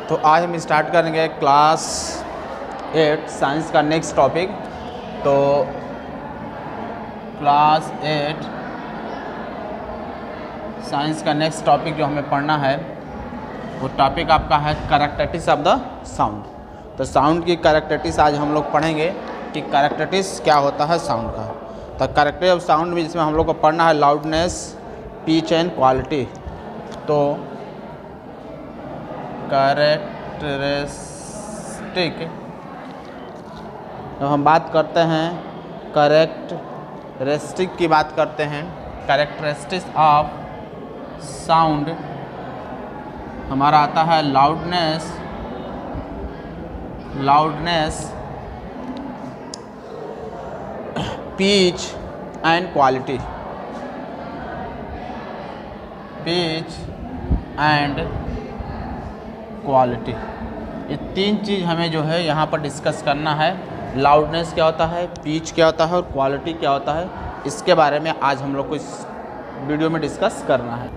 तो आज हम स्टार्ट करेंगे क्लास 8 साइंस का नेक्स्ट टॉपिक। तो क्लास 8 साइंस का नेक्स्ट टॉपिक जो हमें पढ़ना है वो टॉपिक आपका है कैरेक्टरिस्टिक्स ऑफ द साउंड। तो साउंड की कैरेक्टरिस्टिक्स आज हम लोग पढ़ेंगे कि कैरेक्टरिस्टिक्स क्या होता है साउंड का। तो कैरेक्टरिस्टिक्स ऑफ साउंड में जिसमें हम लोग को पढ़ना है लाउडनेस, पिच एंड क्वालिटी। तो कैरेक्टरिस्टिक जब हम बात करते हैं कैरेक्टरिस्टिक की बात करते हैं, कैरेक्टरिस्टिक्स ऑफ साउंड हमारा आता है loudness, pitch and quality. Pitch and quality, ये तीन चीज़ हमें जो है यहाँ पर डिस्कस करना है। लाउडनेस क्या होता है, पिच क्या होता है और क्वालिटी क्या होता है, इसके बारे में आज हम लोग को इस वीडियो में डिस्कस करना है।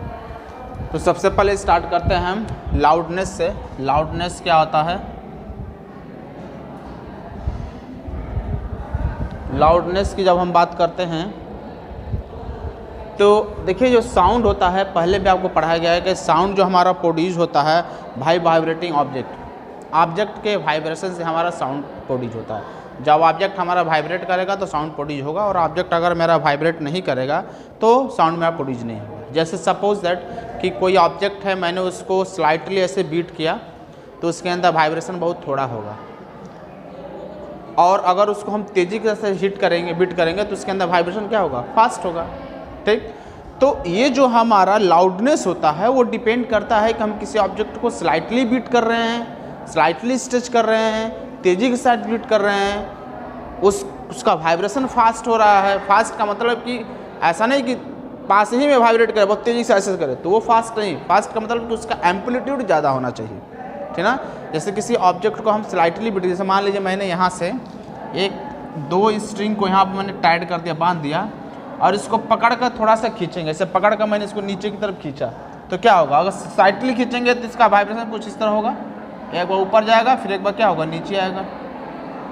तो सबसे पहले स्टार्ट करते हैं हम लाउडनेस से। लाउडनेस क्या होता है? लाउडनेस की जब हम बात करते हैं तो देखिए जो साउंड होता है, पहले भी आपको पढ़ाया गया है कि साउंड जो हमारा प्रोड्यूस होता है वाइब्रेटिंग ऑब्जेक्ट के वाइब्रेशन से हमारा साउंड प्रोड्यूस होता है। जब ऑब्जेक्ट हमारा वाइब्रेट करेगा तो साउंड प्रोड्यूस होगा, और ऑब्जेक्ट अगर मेरा वाइब्रेट नहीं करेगा तो साउंड मेरा प्रोड्यूस नहीं होगा। जैसे सपोज दैट कि कोई ऑब्जेक्ट है, मैंने उसको स्लाइटली ऐसे बीट किया तो उसके अंदर वाइब्रेशन बहुत थोड़ा होगा, और अगर उसको हम तेज़ी से बीट करेंगे तो उसके अंदर वाइब्रेशन क्या होगा, फास्ट होगा। ठीक, तो ये जो हमारा लाउडनेस होता है वो डिपेंड करता है कि हम किसी ऑब्जेक्ट को स्लाइटली बीट कर रहे हैं, स्लाइटली स्ट्रेच कर रहे हैं, तेज़ी के साथ बीट कर रहे हैं, उसका वाइब्रेशन फास्ट हो रहा है। फास्ट का मतलब कि ऐसा नहीं कि पास ही में वाइब्रेट करे, बहुत तेज़ी से ऐसे करे तो वो फास्ट नहीं। फास्ट का मतलब कि उसका एम्पलीट्यूड ज़्यादा होना चाहिए, ठीक ना। जैसे किसी ऑब्जेक्ट को हम स्लाइटली बीट, जैसे मान लीजिए मैंने यहाँ से दो स्ट्रिंग को यहाँ पर मैंने टाइट कर दिया, बांध दिया, और इसको पकड़ कर थोड़ा सा खींचेंगे। ऐसे पकड़ कर मैंने इसको नीचे की तरफ खींचा तो क्या होगा, अगर स्लाइटली खींचेंगे तो इसका वाइब्रेशन कुछ इस तरह होगा। एक बार ऊपर जाएगा, फिर एक बार क्या होगा, नीचे आएगा, एक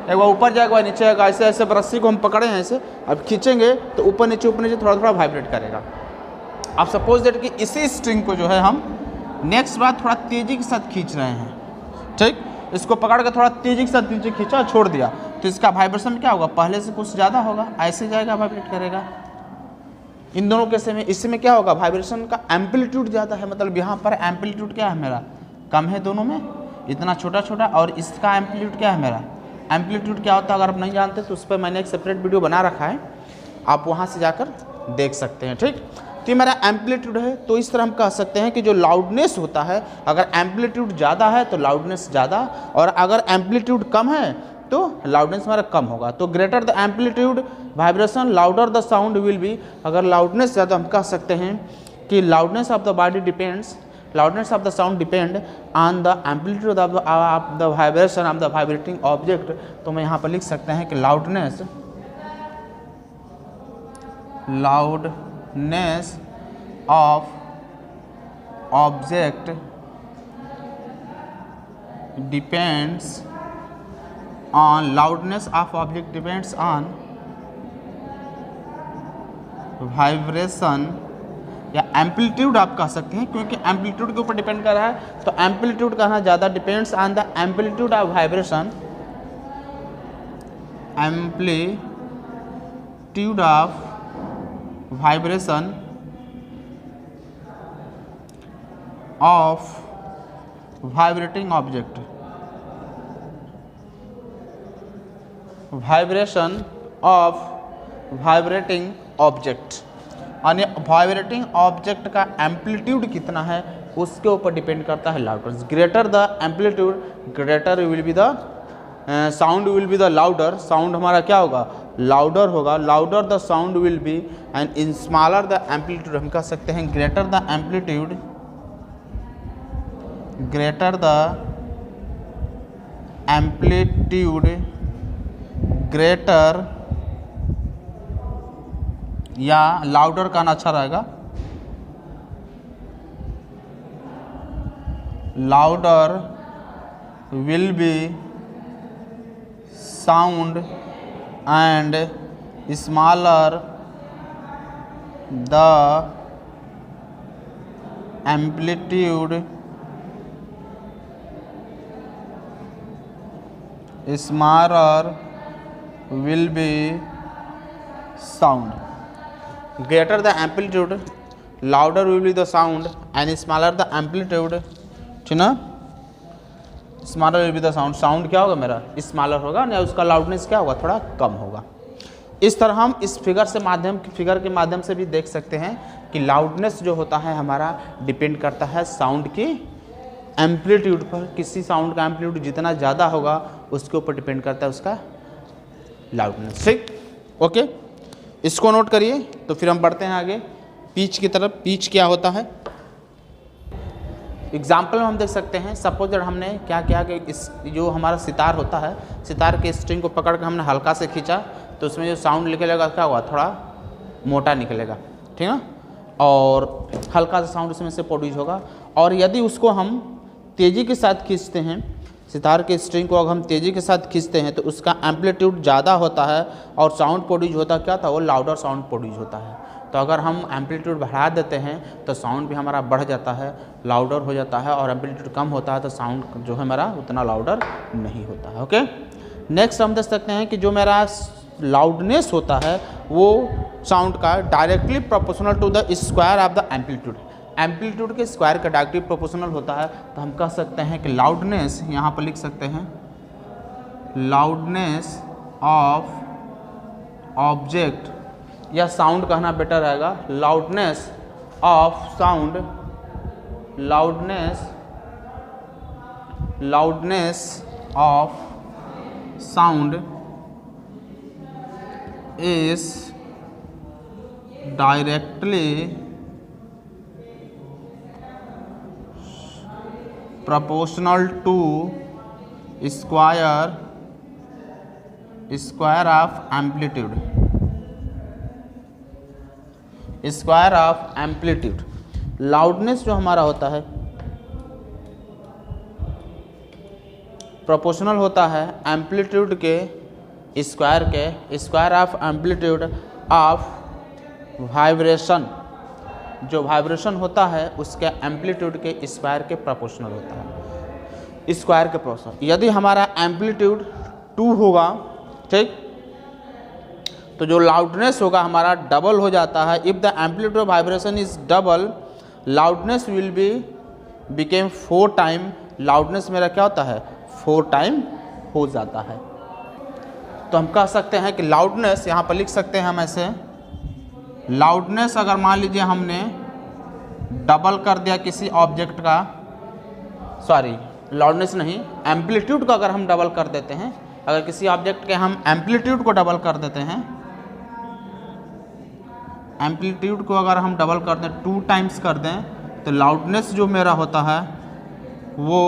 बार ऊपर जाएगा, नीचे आएगा। ऐसे ऐसे रस्सी को हम पकड़े हैं, ऐसे अब खींचेंगे तो ऊपर नीचे थोड़ा थोड़ा वाइब्रेट करेगा। अब सपोज दैट कि इसी स्ट्रिंग को जो है हम नेक्स्ट बार थोड़ा तेज़ी के साथ खींच रहे हैं। ठीक, इसको पकड़ कर थोड़ा तेज़ी के साथ नीचे खींचा, छोड़ दिया तो इसका वाइब्रेशन क्या होगा, पहले से कुछ ज़्यादा होगा, ऐसे जाएगा, वाइब्रेट करेगा। इन दोनों केस में इसमें क्या होगा, वाइब्रेशन का एम्पलीट्यूड ज़्यादा है, मतलब यहाँ पर एम्पलीट्यूड क्या है मेरा, कम है दोनों में, इतना छोटा छोटा, और इसका एम्पलीट्यूड क्या है मेरा। एम्पलीट्यूड क्या होता है अगर आप नहीं जानते तो उस पर मैंने एक सेपरेट वीडियो बना रखा है, आप वहाँ से जाकर देख सकते हैं। ठीक, तो ये मेरा एम्पलीट्यूड है। तो इस तरह हम कह सकते हैं कि जो लाउडनेस होता है, अगर एम्पलीट्यूड ज़्यादा है तो लाउडनेस ज़्यादा, और अगर एम्पलीट्यूड कम है तो लाउडनेस हमारा कम होगा। तो greater the amplitude vibration louder the sound will be. अगर लाउडनेस ज़्यादा, हम कह सकते हैं कि loudness of the body depends, loudness of the sound depend on the amplitude of the vibration of the vibrating object. तो मैं यहाँ पर लिख सकते हैं कि loudness of object depends on loudness of object depends on vibration, या amplitude आप कह सकते हैं, क्योंकि एम्पलीट्यूड के ऊपर डिपेंड कर रहा है तो एम्पलीट्यूड कहना ज़्यादा, depends on the amplitude of vibration, amplitude of vibration of vibrating object, vibration of vibrating object, यानी वाइब्रेटिंग ऑब्जेक्ट का एम्पलीट्यूड कितना है उसके ऊपर डिपेंड करता है loudness. Greater the amplitude greater will be the sound will be the louder, sound हमारा क्या होगा, लाउडर होगा। Louder the sound will be, and in smaller the amplitude, हम कह सकते हैं ग्रेटर द एम्पलीट्यूड ग्रेटर या लाउडर कहना अच्छा रहेगा, louder will be sound and smaller the amplitude smaller will be sound. Greater the amplitude, louder will be the sound, and smaller the amplitude, ठीक ना, smaller will be the sound. Sound क्या होगा मेरा, smaller होगा ना, उसका loudness क्या होगा, थोड़ा कम होगा. इस तरह हम इस फिगर के माध्यम से भी देख सकते हैं कि लाउडनेस जो होता है हमारा डिपेंड करता है साउंड की एम्पलीट्यूड पर. किसी साउंड का एम्पलीट्यूड जितना ज़्यादा होगा उसके ऊपर डिपेंड करता है उसका लाउडनेस. ठीक, ओके, इसको नोट करिए. तो फिर हम बढ़ते हैं आगे पिच की तरफ. पिच क्या होता है, एग्जाम्पल में हम देख सकते हैं. सपोज दैट हमने क्या किया कि इस जो हमारा सितार होता है, सितार के स्ट्रिंग को पकड़ कर हमने हल्का से खींचा तो उसमें जो साउंड निकलेगा क्या होगा, थोड़ा मोटा निकलेगा, ठीक है, और हल्का सा साउंड उसमें से प्रोड्यूस होगा. और यदि उसको हम तेज़ी के साथ खींचते हैं, सितार के स्ट्रिंग को अगर हम तेज़ी के साथ खींचते हैं तो उसका एम्पलीट्यूड ज़्यादा होता है और साउंड प्रोड्यूस होता क्या था, वो लाउडर साउंड प्रोड्यूस होता है. तो अगर हम एम्पलीट्यूड बढ़ा देते हैं तो साउंड भी हमारा बढ़ जाता है, लाउडर हो जाता है, और एम्पलीट्यूड कम होता है तो साउंड जो है मेरा उतना लाउडर नहीं होता है. ओके, नेक्स्ट हम देख सकते हैं कि जो मेरा लाउडनेस होता है वो साउंड का directly proportional to the square of the amplitude. Amplitude के स्क्वायर का डायरेक्टली प्रोपोर्शनल होता है. तो हम कह सकते हैं कि लाउडनेस, यहाँ पर लिख सकते हैं लाउडनेस ऑफ ऑब्जेक्ट, या साउंड कहना बेटर रहेगा, loudness of sound, loudness of sound is directly proportional to square of amplitude. Square of amplitude. Loudness जो हमारा होता है प्रोपोर्शनल होता है एम्पलीट्यूड के square of amplitude of vibration. जो वाइब्रेशन होता है उसके एम्पलीट्यूड के स्क्वायर के प्रोपोर्शनल होता है, स्क्वायर के प्रोपोर्शनल. यदि हमारा एम्पलीट्यूड 2 होगा, ठीक, तो जो लाउडनेस होगा हमारा डबल हो जाता है. If the amplitude of vibration is double, loudness will be became 4 time. Loudness मेरा क्या होता है, 4 टाइम हो जाता है. तो हम कह सकते हैं कि लाउडनेस, यहाँ पर लिख सकते हैं हम ऐसे, लाउडनेस अगर मान लीजिए हमने डबल कर दिया किसी ऑब्जेक्ट का, सॉरी लाउडनेस नहीं, एम्पलीट्यूड को अगर हम डबल कर देते हैं, अगर किसी ऑब्जेक्ट के हम एम्पलीट्यूड को डबल कर देते हैं, एम्पलीट्यूड को अगर हम डबल कर दें, 2 टाइम्स कर दें, तो लाउडनेस जो मेरा होता है वो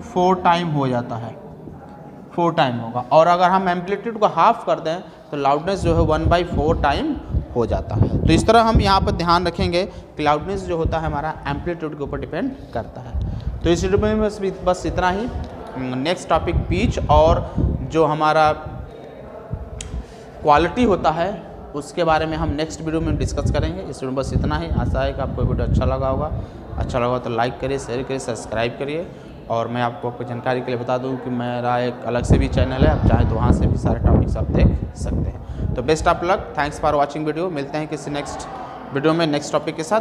4 टाइम हो जाता है, 4 टाइम होगा. और अगर हम एम्पलीट्यूड को हाफ कर दें तो लाउडनेस जो है 1/4 टाइम हो जाता है. तो इस तरह हम यहाँ पर ध्यान रखेंगे कि लाउडनेस जो होता है हमारा एम्पलीट्यूड के ऊपर डिपेंड करता है. तो इस वीडियो में बस इतना ही. नेक्स्ट टॉपिक पिच और जो हमारा क्वालिटी होता है उसके बारे में हम नेक्स्ट वीडियो में डिस्कस करेंगे. इस वीडियो में बस इतना ही. आशा है कि आपको वीडियो अच्छा लगा होगा. अच्छा लगा तो लाइक करिए, शेयर करिए, सब्सक्राइब करिए. और मैं आपको जानकारी के लिए बता दूं कि मेरा एक अलग से भी चैनल है, आप चाहें तो वहाँ से भी सारे टॉपिक्स आप देख सकते हैं. तो best of luck, thanks for watching video. मिलते हैं किसी नेक्स्ट वीडियो में नेक्स्ट टॉपिक के साथ.